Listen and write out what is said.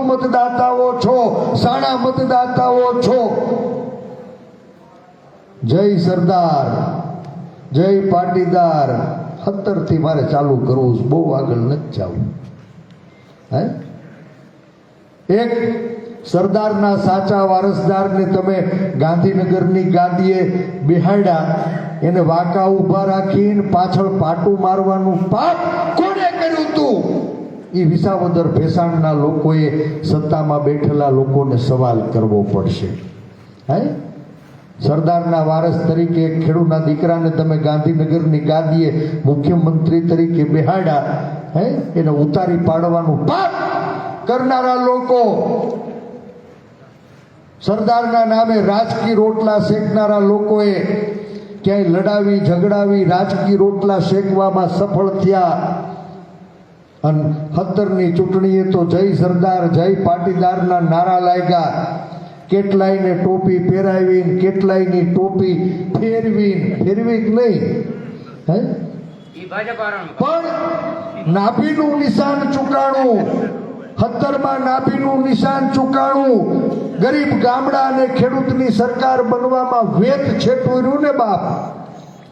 મતદાતાઓ છો, સાણા મતદાતાઓ છો. જય સરદાર, જય પાટીદાર. 17 થી મારે ચાલુ કરવું છે, બહુ આગળ નથી જવું. હે, એક સરદારના સાચા વારસદારને તમે ગાંધીનગરની ગાદીએ બેહાડ્યા, એને વાંકા ઊભા રાખીને પાછળ પાટું મારવાનું પાપ કોણે કર્યું તું? એ વિસાવદર ભેસાણના લોકોએ સત્તામાં બેઠેલા લોકોને સવાલ કરવો પડશે. હે, સરદારના વારસ તરીકે એક ખેડૂતના દીકરાને તમે ગાંધીનગરની ગાદીએ મુખ્યમંત્રી તરીકે બેહાડ્યા, હે, એને ઉતારી પાડવાનું પાપ કરનારા લોકો, સરદારના નામે રાજકીય રોટલા શેકનારા લોકોએ ક્યાંય લડાવી ઝઘડાવી રાજકીય રોટલા શેકવામાં સફળ થયા. અને 17ની ચૂંટણીએ તો જય સરદાર જય પાટીદારના નારા લાગ્યા. કેટલાયને ટોપી પહેરાવીને, કેટલાયની ટોપી ફેરવી નહીં, હે, પણ નાભીનું નિશાન ચૂકાણું. 17માં નાભીનું નિશાન ચૂકાણું. ગરીબ ગામડા અને ખેડૂતની સરકાર બનવામાં વેત છેટવ્યું ને બાપ.